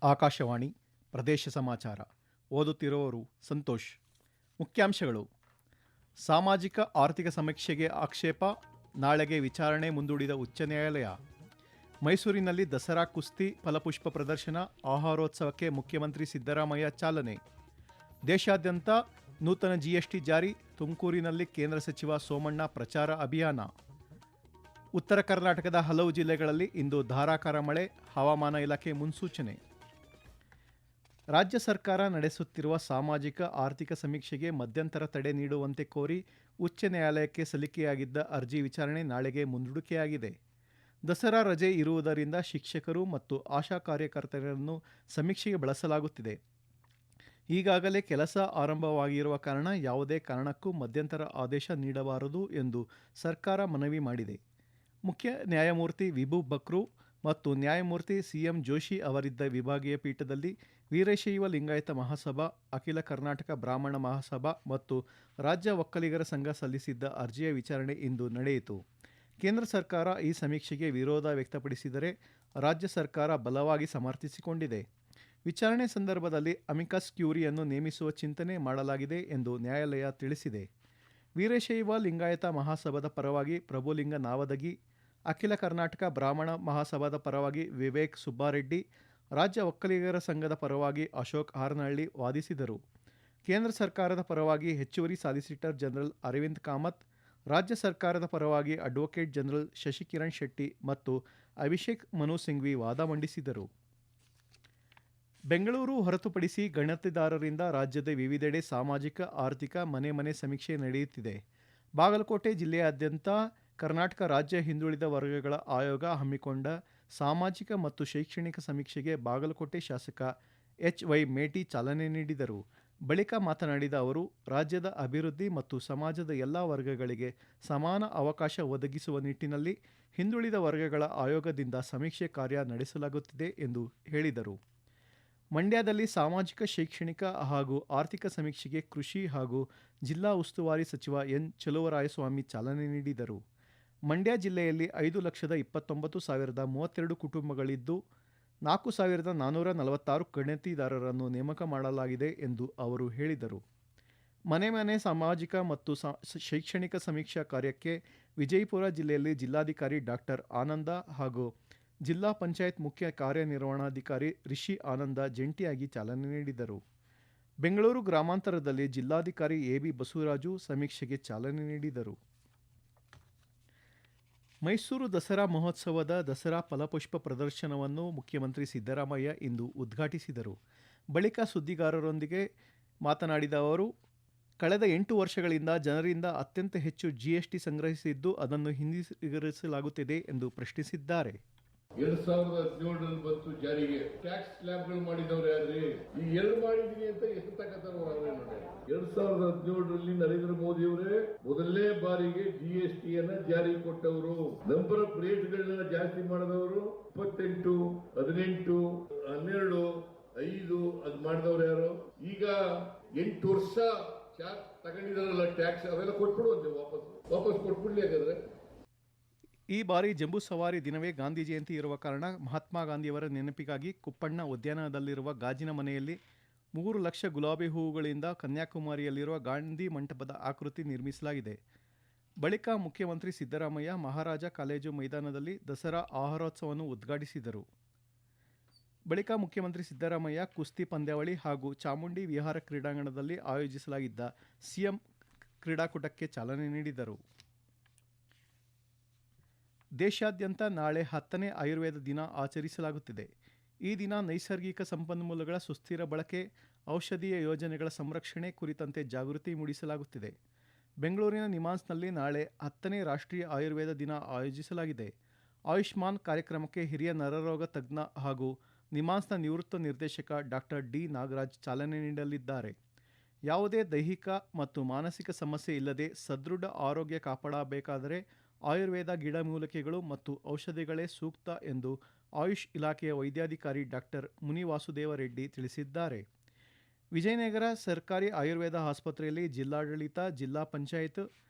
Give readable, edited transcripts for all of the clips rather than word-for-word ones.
ಆಕಾಶವಾಣಿ ಪ್ರದೇಶ ಸಮಾಚಾರ ಓದುತ್ತಿರುವವರು ಸಂತೋಷ್. ಮುಖ್ಯಾಂಶಗಳು: ಸಾಮಾಜಿಕ ಆರ್ಥಿಕ ಸಮೀಕ್ಷೆಗೆ ಆಕ್ಷೇಪ, ನಾಳೆಗೆ ವಿಚಾರಣೆ ಮುಂದೂಡಿದ ಉಚ್ಚ ನ್ಯಾಯಾಲಯ. ಮೈಸೂರಿನಲ್ಲಿ ದಸರಾ ಕುಸ್ತಿ ಫಲಪುಷ್ಪ ಪ್ರದರ್ಶನ, ಆಹಾರೋತ್ಸವಕ್ಕೆ ಮುಖ್ಯಮಂತ್ರಿ ಸಿದ್ದರಾಮಯ್ಯ ಚಾಲನೆ. ದೇಶಾದ್ಯಂತ ನೂತನ ಜಿಎಸ್ಟಿ ಜಾರಿ, ತುಮಕೂರಿನಲ್ಲಿ ಕೇಂದ್ರ ಸಚಿವ ಸೋಮಣ್ಣ ಪ್ರಚಾರ ಅಭಿಯಾನ. ಉತ್ತರ ಕರ್ನಾಟಕದ ಹಲವು ಜಿಲ್ಲೆಗಳಲ್ಲಿ ಇಂದು ಧಾರಾಕಾರ ಮಳೆ, ಹವಾಮಾನ ಇಲಾಖೆ ಮುನ್ಸೂಚನೆ. ರಾಜ್ಯ ಸರ್ಕಾರ ನಡೆಸುತ್ತಿರುವ ಸಾಮಾಜಿಕ ಆರ್ಥಿಕ ಸಮೀಕ್ಷೆಗೆ ಮಧ್ಯಂತರ ತಡೆ ನೀಡುವಂತೆ ಕೋರಿ ಉಚ್ಚ ನ್ಯಾಯಾಲಯಕ್ಕೆ ಸಲ್ಲಿಕೆಯಾಗಿದ್ದ ಅರ್ಜಿ ವಿಚಾರಣೆ ನಾಳೆಗೆ ಮುಂದೂಡಿಕೆಯಾಗಿದೆ. ದಸರಾ ರಜೆ ಇರುವುದರಿಂದ ಶಿಕ್ಷಕರು ಮತ್ತು ಆಶಾ ಕಾರ್ಯಕರ್ತರನ್ನು ಸಮೀಕ್ಷೆಗೆ ಬಳಸಲಾಗುತ್ತಿದೆ. ಈಗಾಗಲೇ ಕೆಲಸ ಆರಂಭವಾಗಿರುವ ಕಾರಣ ಯಾವುದೇ ಕಾರಣಕ್ಕೂ ಮಧ್ಯಂತರ ಆದೇಶ ನೀಡಬಾರದು ಎಂದು ಸರ್ಕಾರ ಮನವಿ ಮಾಡಿದೆ. ಮುಖ್ಯ ನ್ಯಾಯಮೂರ್ತಿ ವಿಭು ಬಕ್ರು ಮತ್ತು ನ್ಯಾಯಮೂರ್ತಿ ಸಿಎಂ ಜೋಶಿ ಅವರಿದ್ದ ವಿಭಾಗೀಯ ಪೀಠದಲ್ಲಿ ವೀರಶೈವ ಲಿಂಗಾಯತ ಮಹಾಸಭಾ, ಅಖಿಲ ಕರ್ನಾಟಕ ಬ್ರಾಹ್ಮಣ ಮಹಾಸಭಾ ಮತ್ತು ರಾಜ್ಯ ಒಕ್ಕಲಿಗರ ಸಂಘ ಸಲ್ಲಿಸಿದ್ದ ಅರ್ಜಿಯ ವಿಚಾರಣೆ ಇಂದು ನಡೆಯಿತು. ಕೇಂದ್ರ ಸರ್ಕಾರ ಈ ಸಮೀಕ್ಷೆಗೆ ವಿರೋಧ ವ್ಯಕ್ತಪಡಿಸಿದರೆ ರಾಜ್ಯ ಸರ್ಕಾರ ಬಲವಾಗಿ ಸಮರ್ಥಿಸಿಕೊಂಡಿದೆ. ವಿಚಾರಣೆ ಸಂದರ್ಭದಲ್ಲಿ ಅಮಿಕಸ್ ಕ್ಯೂರಿಯನ್ನು ನೇಮಿಸುವ ಚಿಂತನೆ ಮಾಡಲಾಗಿದೆ ಎಂದು ನ್ಯಾಯಾಲಯ ತಿಳಿಸಿದೆ. ವೀರಶೈವ ಲಿಂಗಾಯತ ಮಹಾಸಭಾದ ಪರವಾಗಿ ಪ್ರಭುಲಿಂಗ ನಾವದಗಿ, ಅಖಿಲ ಕರ್ನಾಟಕ ಬ್ರಾಹ್ಮಣ ಮಹಾಸಭಾದ ಪರವಾಗಿ ವಿವೇಕ್ ಸುಬ್ಬಾರೆಡ್ಡಿ, ರಾಜ್ಯ ಒಕ್ಕಲಿಗರ ಸಂಘದ ಪರವಾಗಿ ಅಶೋಕ್ ಹಾರನಹಳ್ಳಿ ವಾದಿಸಿದರು. ಕೇಂದ್ರ ಸರ್ಕಾರದ ಪರವಾಗಿ ಹೆಚ್ಚುವರಿ ಸಾಲಿಸಿಟರ್ ಜನರಲ್ ಅರವಿಂದ್ ಕಾಮತ್, ರಾಜ್ಯ ಸರ್ಕಾರದ ಪರವಾಗಿ ಅಡ್ವೊಕೇಟ್ ಜನರಲ್ ಶಶಿಕಿರಣ್ ಶೆಟ್ಟಿ ಮತ್ತು ಅಭಿಷೇಕ್ ಮನು ಸಿಂಘ್ವಿ ವಾದ ಮಂಡಿಸಿದರು. ಬೆಂಗಳೂರು ಹೊರತುಪಡಿಸಿ ಗಣತಿದಾರರಿಂದ ರಾಜ್ಯದ ವಿವಿಧೆಡೆ ಸಾಮಾಜಿಕ ಆರ್ಥಿಕ ಮನೆ ಸಮೀಕ್ಷೆ ನಡೆಯುತ್ತಿದೆ. ಬಾಗಲಕೋಟೆ ಜಿಲ್ಲೆಯಾದ್ಯಂತ ಕರ್ನಾಟಕ ರಾಜ್ಯ ಹಿಂದುಳಿದ ವರ್ಗಗಳ ಆಯೋಗ ಹಮ್ಮಿಕೊಂಡ ಸಾಮಾಜಿಕ ಮತ್ತು ಶೈಕ್ಷಣಿಕ ಸಮೀಕ್ಷೆಗೆ ಬಾಗಲಕೋಟೆ ಶಾಸಕ ಎಚ್.ವೈ. ಮೇಟಿ ಚಾಲನೆ ನೀಡಿದರು. ಬಳಿಕ ಮಾತನಾಡಿದ ಅವರು, ರಾಜ್ಯದ ಅಭಿವೃದ್ಧಿ ಮತ್ತು ಸಮಾಜದ ಎಲ್ಲ ವರ್ಗಗಳಿಗೆ ಸಮಾನ ಅವಕಾಶ ಒದಗಿಸುವ ನಿಟ್ಟಿನಲ್ಲಿ ಹಿಂದುಳಿದ ವರ್ಗಗಳ ಆಯೋಗದಿಂದ ಸಮೀಕ್ಷೆ ಕಾರ್ಯ ನಡೆಸಲಾಗುತ್ತಿದೆ ಎಂದು ಹೇಳಿದರು. ಮಂಡ್ಯದಲ್ಲಿ ಸಾಮಾಜಿಕ ಶೈಕ್ಷಣಿಕ ಹಾಗೂ ಆರ್ಥಿಕ ಸಮೀಕ್ಷೆಗೆ ಕೃಷಿ ಹಾಗೂ ಜಿಲ್ಲಾ ಉಸ್ತುವಾರಿ ಸಚಿವ ಎನ್. ಚಲುವರಾಯಸ್ವಾಮಿ ಚಾಲನೆ ನೀಡಿದರು. ಮಂಡ್ಯ ಜಿಲ್ಲೆಯಲ್ಲಿ 5,29,032 ಕುಟುಂಬಗಳಿದ್ದು 4,446 ಗಣತಿದಾರರನ್ನು ನೇಮಕ ಮಾಡಲಾಗಿದೆ ಎಂದು ಅವರು ಹೇಳಿದರು. ಮನೆ ಸಾಮಾಜಿಕ ಮತ್ತು ಶೈಕ್ಷಣಿಕ ಸಮೀಕ್ಷಾ ಕಾರ್ಯಕ್ಕೆ ವಿಜಯಪುರ ಜಿಲ್ಲೆಯಲ್ಲಿ ಜಿಲ್ಲಾಧಿಕಾರಿ ಡಾಕ್ಟರ್ ಆನಂದ ಹಾಗೂ ಜಿಲ್ಲಾ ಪಂಚಾಯತ್ ಮುಖ್ಯ ಕಾರ್ಯನಿರ್ವಹಣಾಧಿಕಾರಿ ರಿಷಿ ಆನಂದ ಜಂಟಿಯಾಗಿ ಚಾಲನೆ ನೀಡಿದರು. ಬೆಂಗಳೂರು ಗ್ರಾಮಾಂತರದಲ್ಲಿ ಜಿಲ್ಲಾಧಿಕಾರಿ ಎ.ಬಿ. ಬಸವರಾಜು ಸಮೀಕ್ಷೆಗೆ ಚಾಲನೆ ನೀಡಿದರು. ಮೈಸೂರು ದಸರಾ ಮಹೋತ್ಸವದ ದಸರಾ ಫಲಪುಷ್ಪ ಪ್ರದರ್ಶನವನ್ನು ಮುಖ್ಯಮಂತ್ರಿ ಸಿದ್ದರಾಮಯ್ಯ ಇಂದು ಉದ್ಘಾಟಿಸಿದರು. ಬಳಿಕ ಸುದ್ದಿಗಾರರೊಂದಿಗೆ ಮಾತನಾಡಿದ ಅವರು, ಕಳೆದ 8 ವರ್ಷಗಳಿಂದ ಜನರಿಂದ ಅತ್ಯಂತ ಹೆಚ್ಚು ಜಿಎಸ್ಟಿ ಸಂಗ್ರಹಿಸಿದ್ದು ಅದನ್ನು ಹಿಂದಿರುಗಿಸಲಾಗುತ್ತಿದೆ ಎಂದು ಪ್ರಶ್ನಿಸಿದ್ದಾರೆ. 2017ರಲ್ಲಿ ಬಂತು ಜಾರಿಗೆ. ಟ್ಯಾಕ್ಸ್ ಸ್ಲ್ಯಾಬ್ಗಳು ಮಾಡಿದವರು ಯಾರ್ರಿ? ಈ ಎರಡು ಮಾಡಿದೀನಿ ಅಂತ ಎಷ್ಟು ತಗತಾರೋ ಅವರೇ ನೋಡಿ. 2017ರಲ್ಲಿ ನರೇಂದ್ರ ಮೋದಿ ಅವರೇ ಮೊದಲನೇ ಬಾರಿಗೆ ಜಿಎಸ್ಟಿಯನ್ನ ಜಾರಿಗೆ ಕೊಟ್ಟವರು. ನಂಬರ್ ಆಫ್ ರೇಟ್ಗಳನ್ನ ಜಾಸ್ತಿ ಮಾಡಿದವರು 28, 18, 12, 5 ಅದು ಮಾಡಿದವರು ಯಾರು? ಈಗ 8 ವರ್ಷ ತಗೊಂಡಿದಾರಲ್ಲ ಟ್ಯಾಕ್ಸ್, ಅವೆಲ್ಲ ಕೊಟ್ಬಿಡುವಂತೆ ವಾಪಸ್ ಕೊಟ್ಬಿಡ್ಲಿ. ಹಾಗಾದ್ರೆ ಈ ಬಾರಿ ಜಂಬೂ ಸವಾರಿ ದಿನವೇ ಗಾಂಧಿ ಜಯಂತಿ ಇರುವ ಕಾರಣ ಮಹಾತ್ಮ ಗಾಂಧಿಯವರ ನೆನಪಿಗಾಗಿ ಕುಪ್ಪಣ್ಣ ಉದ್ಯಾನದಲ್ಲಿರುವ ಗಾಜಿನ ಮನೆಯಲ್ಲಿ 3 ಲಕ್ಷ ಗುಲಾಬಿ ಹೂವುಗಳಿಂದ ಕನ್ಯಾಕುಮಾರಿಯಲ್ಲಿರುವ ಗಾಂಧಿ ಮಂಟಪದ ಆಕೃತಿ ನಿರ್ಮಿಸಲಾಗಿದೆ. ಬಳಿಕ ಮುಖ್ಯಮಂತ್ರಿ ಸಿದ್ದರಾಮಯ್ಯ ಮಹಾರಾಜ ಕಾಲೇಜು ಮೈದಾನದಲ್ಲಿ ದಸರಾ ಆಹಾರೋತ್ಸವವನ್ನು ಉದ್ಘಾಟಿಸಿದರು. ಬಳಿಕ ಮುಖ್ಯಮಂತ್ರಿ ಸಿದ್ದರಾಮಯ್ಯ ಕುಸ್ತಿ ಪಂದ್ಯಾವಳಿ ಹಾಗೂ ಚಾಮುಂಡಿ ವಿಹಾರ ಕ್ರೀಡಾಂಗಣದಲ್ಲಿ ಆಯೋಜಿಸಲಾಗಿದ್ದ ಸಿಎಂ ಕ್ರೀಡಾಕೂಟಕ್ಕೆ ಚಾಲನೆ ನೀಡಿದರು. ದೇಶಾದ್ಯಂತ ನಾಳೆ 10ನೇ ಆಯುರ್ವೇದ ದಿನ ಆಚರಿಸಲಾಗುತ್ತಿದೆ. ಈ ದಿನ ನೈಸರ್ಗಿಕ ಸಂಪನ್ಮೂಲಗಳ ಸುಸ್ಥಿರ ಬಳಕೆ, ಔಷಧೀಯ ಯೋಜನೆಗಳ ಸಂರಕ್ಷಣೆ ಕುರಿತಂತೆ ಜಾಗೃತಿ ಮೂಡಿಸಲಾಗುತ್ತಿದೆ. ಬೆಂಗಳೂರಿನ ನಿಮಾನ್ಸ್ನಲ್ಲಿ ನಾಳೆ 10ನೇ ರಾಷ್ಟ್ರೀಯ ಆಯುರ್ವೇದ ದಿನ ಆಯೋಜಿಸಲಾಗಿದೆ. ಆಯುಷ್ಮಾನ್ ಕಾರ್ಯಕ್ರಮಕ್ಕೆ ಹಿರಿಯ ನರರೋಗ ತಜ್ಞ ಹಾಗೂ ನಿಮಾನ್ಸ್ನ ನಿವೃತ್ತ ನಿರ್ದೇಶಕ ಡಾಕ್ಟರ್ ಡಿ. ನಾಗರಾಜ್ ಚಾಲನೆ ನೀಡಲಿದ್ದಾರೆ. ಯಾವುದೇ ದೈಹಿಕ ಮತ್ತು ಮಾನಸಿಕ ಸಮಸ್ಯೆ ಇಲ್ಲದೆ ಸದೃಢ ಆರೋಗ್ಯ ಕಾಪಾಡಬೇಕಾದರೆ ಆಯುರ್ವೇದ ಗಿಡಮೂಲಿಕೆಗಳು ಮತ್ತು ಔಷಧಿಗಳೇ ಸೂಕ್ತ ಎಂದು ಆಯುಷ್ ಇಲಾಖೆಯ ವೈದ್ಯಾಧಿಕಾರಿ ಡಾಕ್ಟರ್ ಮುನಿವಾಸುದೇವ ರೆಡ್ಡಿ ತಿಳಿಸಿದ್ದಾರೆ. ವಿಜಯನಗರ ಸರ್ಕಾರಿ ಆಯುರ್ವೇದ ಆಸ್ಪತ್ರೆಯಲ್ಲಿ ಜಿಲ್ಲಾಡಳಿತ, ಜಿಲ್ಲಾ ಪಂಚಾಯತ್,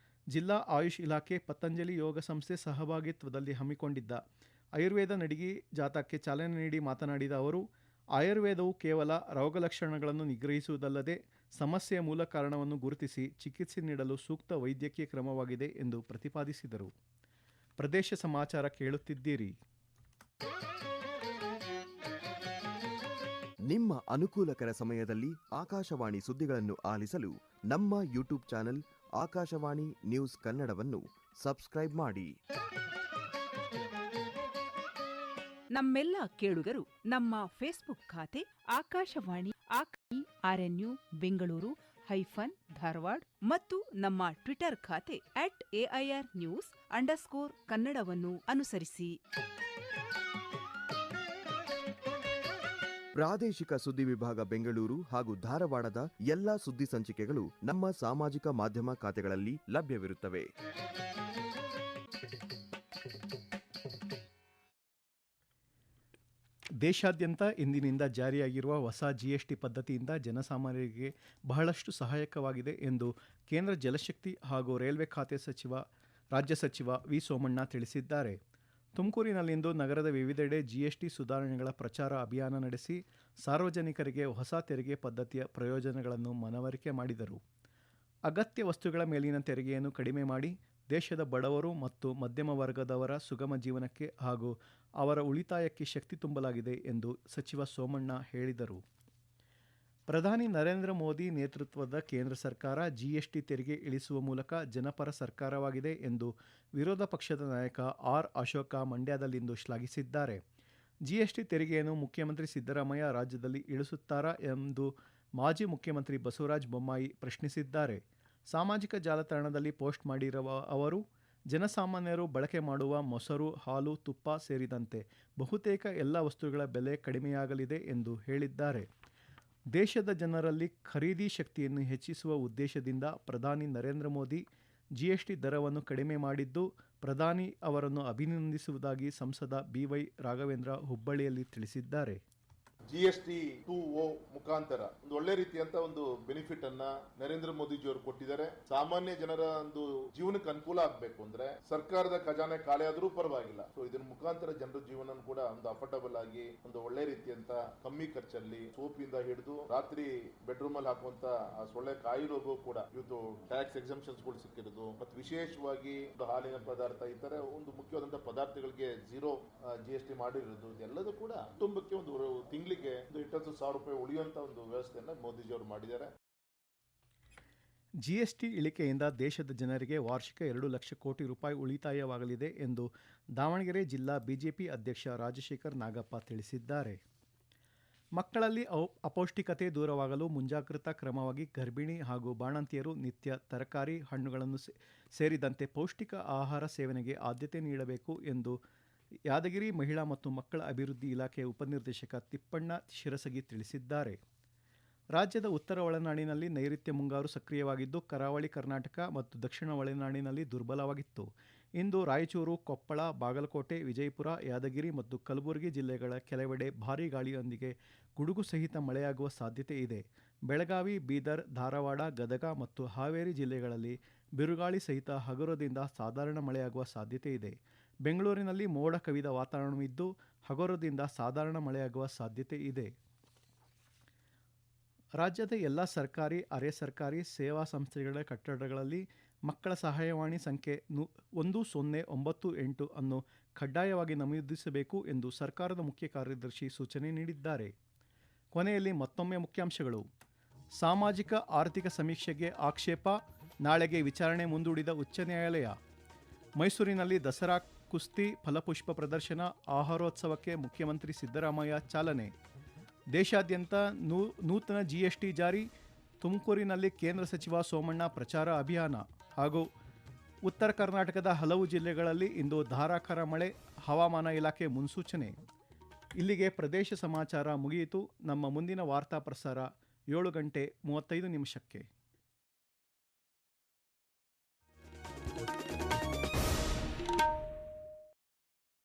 ಜಿಲ್ಲಾ ಆಯುಷ್ ಇಲಾಖೆ, ಪತಂಜಲಿ ಯೋಗ ಸಂಸ್ಥೆ ಸಹಭಾಗಿತ್ವದಲ್ಲಿ ಹಮ್ಮಿಕೊಂಡಿದ್ದ ಆಯುರ್ವೇದ ನಡಿಗೆ ಜಾಥಾಕ್ಕೆ ಚಾಲನೆ ನೀಡಿ ಮಾತನಾಡಿದ ಅವರು, ಆಯುರ್ವೇದವು ಕೇವಲ ರೋಗಲಕ್ಷಣಗಳನ್ನು ನಿಗ್ರಹಿಸುವುದಲ್ಲದೆ ಸಮಸ್ಯೆಯ ಮೂಲ ಕಾರಣವನ್ನು ಗುರುತಿಸಿ ಚಿಕಿತ್ಸೆ ನೀಡಲು ಸೂಕ್ತ ವೈದ್ಯಕೀಯ ಕ್ರಮವಾಗಿದೆ ಎಂದು ಪ್ರತಿಪಾದಿಸಿದರು. ಪ್ರದೇಶ ಸಮಾಚಾರ ಕೇಳುತ್ತಿದ್ದೀರಿ. ನಿಮ್ಮ ಅನುಕೂಲಕರ ಸಮಯದಲ್ಲಿ ಆಕಾಶವಾಣಿ ಸುದ್ದಿಗಳನ್ನು ಆಲಿಸಲು ನಮ್ಮ ಯೂಟ್ಯೂಬ್ ಚಾನೆಲ್ ಆಕಾಶವಾಣಿ ನ್ಯೂಸ್ ಕನ್ನಡವನ್ನು ಸಬ್ಸ್ಕ್ರೈಬ್ ಮಾಡಿ. ನಮ್ಮೆಲ್ಲ ಕೇಳುಗರು ನಮ್ಮ ಫೇಸ್ಬುಕ್ ಖಾತೆ ಆಕಾಶವಾಣಿ ಆರ್ಎನ್ಯು ಬೆಂಗಳೂರು ಧಾರವಾಡ ಮತ್ತು ನಮ್ಮ ಟ್ವಿಟರ್ ಖಾತೆ @AIRnews_ ಕನ್ನಡವನ್ನು ಅನುಸರಿಸಿ. ಪ್ರಾದೇಶಿಕ ಸುದ್ದಿ ವಿಭಾಗ ಬೆಂಗಳೂರು ಹಾಗೂ ಧಾರವಾಡದ ಎಲ್ಲಾ ಸುದ್ದಿ ಸಂಚಿಕೆಗಳು ನಮ್ಮ ಸಾಮಾಜಿಕ ಮಾಧ್ಯಮ ಖಾತೆಗಳಲ್ಲಿ ಲಭ್ಯವಿರುತ್ತವೆ. ದೇಶಾದ್ಯಂತ ಇಂದಿನಿಂದ ಜಾರಿಯಾಗಿರುವ ಹೊಸ ಜಿಎಸ್ಟಿ ಪದ್ಧತಿಯಿಂದ ಜನಸಾಮಾನ್ಯರಿಗೆ ಬಹಳಷ್ಟು ಸಹಾಯಕವಾಗಿದೆ ಎಂದು ಕೇಂದ್ರ ಜಲಶಕ್ತಿ ಹಾಗೂ ರೈಲ್ವೆ ಖಾತೆ ರಾಜ್ಯ ಸಚಿವ ವಿ ಸೋಮಣ್ಣ ತಿಳಿಸಿದ್ದಾರೆ. ತುಮಕೂರಿನಲ್ಲಿಂದು ನಗರದ ವಿವಿಧೆಡೆ ಜಿಎಸ್ಟಿ ಸುಧಾರಣೆಗಳ ಪ್ರಚಾರ ಅಭಿಯಾನ ನಡೆಸಿ ಸಾರ್ವಜನಿಕರಿಗೆ ಹೊಸ ತೆರಿಗೆ ಪದ್ಧತಿಯ ಪ್ರಯೋಜನಗಳನ್ನು ಮನವರಿಕೆ ಮಾಡಿದರು. ಅಗತ್ಯ ವಸ್ತುಗಳ ಮೇಲಿನ ತೆರಿಗೆಯನ್ನು ಕಡಿಮೆ ಮಾಡಿ ದೇಶದ ಬಡವರು ಮತ್ತು ಮಧ್ಯಮ ವರ್ಗದವರ ಸುಗಮ ಜೀವನಕ್ಕೆ ಹಾಗೂ ಅವರ ಉಳಿತಾಯಕ್ಕೆ ಶಕ್ತಿ ತುಂಬಲಾಗಿದೆ ಎಂದು ಸಚಿವ ಸೋಮಣ್ಣ ಹೇಳಿದರು. ಪ್ರಧಾನಿ ನರೇಂದ್ರ ಮೋದಿ ನೇತೃತ್ವದ ಕೇಂದ್ರ ಸರ್ಕಾರ ಜಿಎಸ್ಟಿ ತೆರಿಗೆ ಇಳಿಸುವ ಮೂಲಕ ಜನಪರ ಸರ್ಕಾರವಾಗಿದೆ ಎಂದು ವಿರೋಧ ಪಕ್ಷದ ನಾಯಕ ಆರ್ ಅಶೋಕ ಮಂಡ್ಯದಲ್ಲಿಂದು ಶ್ಲಾಘಿಸಿದ್ದಾರೆ. ಜಿಎಸ್ಟಿ ತೆರಿಗೆಯನ್ನು ಮುಖ್ಯಮಂತ್ರಿ ಸಿದ್ದರಾಮಯ್ಯ ರಾಜ್ಯದಲ್ಲಿ ಇಳಿಸುತ್ತಾರಾ ಎಂದು ಮಾಜಿ ಮುಖ್ಯಮಂತ್ರಿ ಬಸವರಾಜ ಬೊಮ್ಮಾಯಿ ಪ್ರಶ್ನಿಸಿದ್ದಾರೆ. ಸಾಮಾಜಿಕ ಜಾಲತಾಣದಲ್ಲಿ ಪೋಸ್ಟ್ ಮಾಡಿರುವ ಅವರು, ಜನಸಾಮಾನ್ಯರು ಬಳಕೆ ಮಾಡುವ ಮೊಸರು, ಹಾಲು, ತುಪ್ಪ ಸೇರಿದಂತೆ ಬಹುತೇಕ ಎಲ್ಲ ವಸ್ತುಗಳ ಬೆಲೆ ಕಡಿಮೆಯಾಗಲಿದೆ ಎಂದು ಹೇಳಿದ್ದಾರೆ. ದೇಶದ ಜನರಲ್ಲಿ ಖರೀದಿ ಶಕ್ತಿಯನ್ನು ಹೆಚ್ಚಿಸುವ ಉದ್ದೇಶದಿಂದ ಪ್ರಧಾನಿ ನರೇಂದ್ರ ಮೋದಿ ಜಿಎಸ್ಟಿ ದರವನ್ನು ಕಡಿಮೆ ಮಾಡಿದ್ದು, ಪ್ರಧಾನಿ ಅವರನ್ನು ಅಭಿನಂದಿಸುವುದಾಗಿ ಸಂಸದ ಬಿವೈ ರಾಘವೇಂದ್ರ ಹುಬ್ಬಳ್ಳಿಯಲ್ಲಿ ತಿಳಿಸಿದ್ದಾರೆ. GST 2O ಮುಖಾಂತರ ಒಂದು ಒಳ್ಳೆ ರೀತಿಯಂತ ಒಂದು ಬೆನಿಫಿಟ್ ಅನ್ನ ನರೇಂದ್ರ ಮೋದಿಜಿ ಅವರು ಕೊಟ್ಟಿದ್ದಾರೆ. ಸಾಮಾನ್ಯ ಜನರ ಒಂದು ಜೀವನಕ್ಕೆ ಅನುಕೂಲ ಆಗಬೇಕು ಅಂದ್ರೆ ಸರ್ಕಾರದ ಖಜಾನೆ ಖಾಲಿ ಆದ್ರೂ ಪರವಾಗಿಲ್ಲ. ಸೊ ಇದರ ಮುಖಾಂತರ ಜನರ ಜೀವನ ಕೂಡ ಒಂದು ಅಫೋರ್ಡಬಲ್ ಆಗಿ ಒಂದು ಒಳ್ಳೆ ರೀತಿಯಂತ ಕಮ್ಮಿ ಖರ್ಚಲ್ಲಿ ಸೋಪಿಂದ ಹಿಡಿದು ರಾತ್ರಿ ಬೆಡ್ರೂಮ್ ಅಲ್ಲಿ ಹಾಕುವಂತ ಆ ಸೊಳ್ಳೆ ಕಾಯಿರೋಗೂ ಕೂಡ ಇವತ್ತು ಟ್ಯಾಕ್ಸ್ ಎಕ್ಸಂಪ್ಷನ್ಸ್ ಗಳು ಸಿಕ್ಕಿರೋದು ಮತ್ತು ವಿಶೇಷವಾಗಿ ಹಾಲಿನ ಪದಾರ್ಥ ಈ ತರ ಒಂದು ಮುಖ್ಯವಾದಂತಹ ಪದಾರ್ಥಗಳಿಗೆ 0 GST ಮಾಡಿರೋದು ಎಲ್ಲದೂ ಕೂಡ ಕುಟುಂಬಕ್ಕೆ ಒಂದು ತಿಂಗಳಿಗೆ 20,000 ರೂಪಾಯಿ ಉಳಿಯುವಂತ ಒಂದು ವ್ಯವಸ್ಥೆಯನ್ನ ಮೋದಿಜಿ ಅವರು ಮಾಡಿದ್ದಾರೆ. ಜಿಎಸ್ಟಿ ಇಳಿಕೆಯಿಂದ ದೇಶದ ಜನರಿಗೆ ವಾರ್ಷಿಕ 2 ಲಕ್ಷ ಕೋಟಿ ರೂಪಾಯಿ ಉಳಿತಾಯವಾಗಲಿದೆ ಎಂದು ದಾವಣಗೆರೆ ಜಿಲ್ಲಾ ಬಿಜೆಪಿ ಅಧ್ಯಕ್ಷ ರಾಜಶೇಖರ್ ನಾಗಪ್ಪ ತಿಳಿಸಿದ್ದಾರೆ. ಮಕ್ಕಳಲ್ಲಿ ಅಪೌಷ್ಟಿಕತೆ ದೂರವಾಗಲು ಮುಂಜಾಗ್ರತಾ ಕ್ರಮವಾಗಿ ಗರ್ಭಿಣಿ ಹಾಗೂ ಬಾಣಂತಿಯರು ನಿತ್ಯ ತರಕಾರಿ, ಹಣ್ಣುಗಳನ್ನು ಸೇರಿದಂತೆ ಪೌಷ್ಟಿಕ ಆಹಾರ ಸೇವನೆಗೆ ಆದ್ಯತೆ ನೀಡಬೇಕು ಎಂದು ಯಾದಗಿರಿ ಮಹಿಳಾ ಮತ್ತು ಮಕ್ಕಳ ಅಭಿವೃದ್ಧಿ ಇಲಾಖೆಯ ಉಪನಿರ್ದೇಶಕ ತಿಪ್ಪಣ್ಣ ಶಿರಸಗಿ ತಿಳಿಸಿದ್ದಾರೆ. ರಾಜ್ಯದ ಉತ್ತರ ಒಳನಾಡಿನಲ್ಲಿ ನೈಋತ್ಯ ಮುಂಗಾರು ಸಕ್ರಿಯವಾಗಿದ್ದು, ಕರಾವಳಿ ಕರ್ನಾಟಕ ಮತ್ತು ದಕ್ಷಿಣ ಒಳನಾಡಿನಲ್ಲಿ ದುರ್ಬಲವಾಗಿತ್ತು. ಇಂದು ರಾಯಚೂರು, ಕೊಪ್ಪಳ, ಬಾಗಲಕೋಟೆ, ವಿಜಯಪುರ, ಯಾದಗಿರಿ ಮತ್ತು ಕಲಬುರಗಿ ಜಿಲ್ಲೆಗಳ ಕೆಲವೆಡೆ ಭಾರೀ ಗಾಳಿಯೊಂದಿಗೆ ಗುಡುಗು ಸಹಿತ ಮಳೆಯಾಗುವ ಸಾಧ್ಯತೆ ಇದೆ. ಬೆಳಗಾವಿ, ಬೀದರ್, ಧಾರವಾಡ, ಗದಗ ಮತ್ತು ಹಾವೇರಿ ಜಿಲ್ಲೆಗಳಲ್ಲಿ ಬಿರುಗಾಳಿ ಸಹಿತ ಹಗುರದಿಂದ ಸಾಧಾರಣ ಮಳೆಯಾಗುವ ಸಾಧ್ಯತೆ ಇದೆ. ಬೆಂಗಳೂರಿನಲ್ಲಿ ಮೋಡ ಕವಿದ ವಾತಾವರಣವಿದ್ದು, ಹಗುರದಿಂದ ಸಾಧಾರಣ ಮಳೆಯಾಗುವ ಸಾಧ್ಯತೆ ಇದೆ. ರಾಜ್ಯದ ಎಲ್ಲ ಸರ್ಕಾರಿ, ಅರೆ ಸರ್ಕಾರಿ ಸೇವಾ ಸಂಸ್ಥೆಗಳ ಕಟ್ಟಡಗಳಲ್ಲಿ ಮಕ್ಕಳ ಸಹಾಯವಾಣಿ ಸಂಖ್ಯೆ 1098 ಅನ್ನು ಕಡ್ಡಾಯವಾಗಿ ನಮೂದಿಸಬೇಕು ಎಂದು ಸರ್ಕಾರದ ಮುಖ್ಯ ಕಾರ್ಯದರ್ಶಿ ಸೂಚನೆ ನೀಡಿದ್ದಾರೆ. ಕೊನೆಯಲ್ಲಿ ಮತ್ತೊಮ್ಮೆ ಮುಖ್ಯಾಂಶಗಳು. ಸಾಮಾಜಿಕ ಆರ್ಥಿಕ ಸಮೀಕ್ಷೆಗೆ ಆಕ್ಷೇಪ, ನಾಳೆಗೆ ವಿಚಾರಣೆ ಮುಂದೂಡಿದ ಉಚ್ಚ ನ್ಯಾಯಾಲಯ. ಮೈಸೂರಿನಲ್ಲಿ ದಸರಾ ಕುಸ್ತಿ ಫಲಪುಷ್ಪ ಪ್ರದರ್ಶನ, ಆಹಾರೋತ್ಸವಕ್ಕೆ ಮುಖ್ಯಮಂತ್ರಿ ಸಿದ್ದರಾಮಯ್ಯ ಚಾಲನೆ. ದೇಶಾದ್ಯಂತ ನೂತನ ಜಿಎಸ್ಟಿ ಜಾರಿ, ತುಮಕೂರಿನಲ್ಲಿ ಕೇಂದ್ರ ಸಚಿವ ಸೋಮಣ್ಣ ಪ್ರಚಾರ ಅಭಿಯಾನ. ಹಾಗೂ ಉತ್ತರ ಕರ್ನಾಟಕದ ಹಲವು ಜಿಲ್ಲೆಗಳಲ್ಲಿ ಇಂದು ಧಾರಾಕಾರ ಮಳೆ, ಹವಾಮಾನ ಇಲಾಖೆ ಮುನ್ಸೂಚನೆ. ಇಲ್ಲಿಗೆ ಪ್ರದೇಶ ಸಮಾಚಾರ ಮುಗಿಯಿತು. ನಮ್ಮ ಮುಂದಿನ ವಾರ್ತಾ ಪ್ರಸಾರ 7:35 ನಿಮಿಷಕ್ಕೆ.